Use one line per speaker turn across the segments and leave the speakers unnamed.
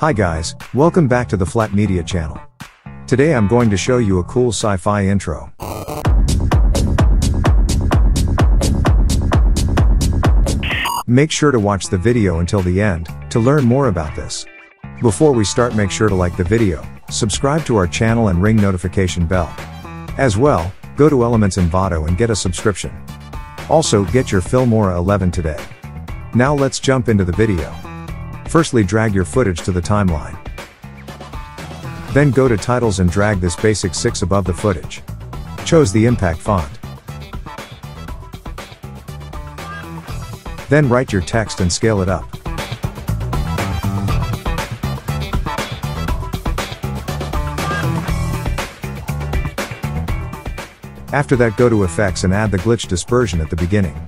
Hi guys, welcome back to the Flat Media channel. Today I'm going to show you a cool sci-fi intro. Make sure to watch the video until the end, to learn more about this. Before we start, make sure to like the video, subscribe to our channel and ring notification bell. As well, go to Elements Envato and get a subscription. Also, get your Filmora 11 today. Now let's jump into the video. Firstly, drag your footage to the timeline. Then go to titles and drag this basic 6 above the footage. Choose the impact font. Then write your text and scale it up. After that, go to Effects and add the glitch dispersion at the beginning.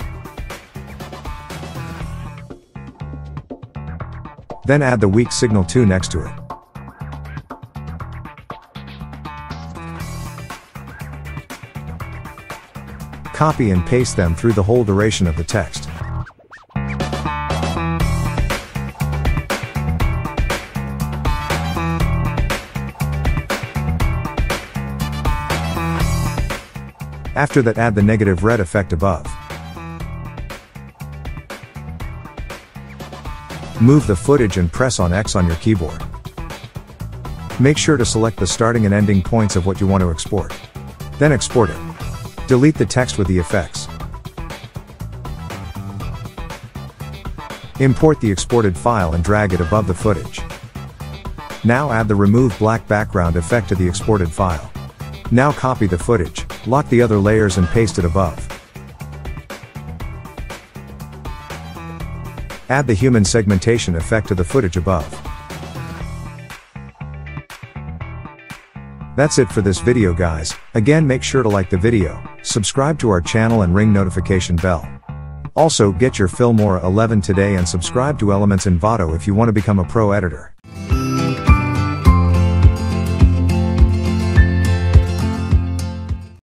Then add the weak signal 2 next to it. Copy and paste them through the whole duration of the text. After that, add the negative red effect above. Move the footage and press on X on your keyboard. Make sure to select the starting and ending points of what you want to export. Then export it. Delete the text with the effects. Import the exported file and drag it above the footage. Now add the remove black background effect to the exported file. Now copy the footage, lock the other layers and paste it above. Add the human segmentation effect to the footage above. That's it for this video guys. Again, make sure to like the video, subscribe to our channel and ring notification bell. Also, get your Filmora 11 today and subscribe to Elements Envato if you want to become a pro editor.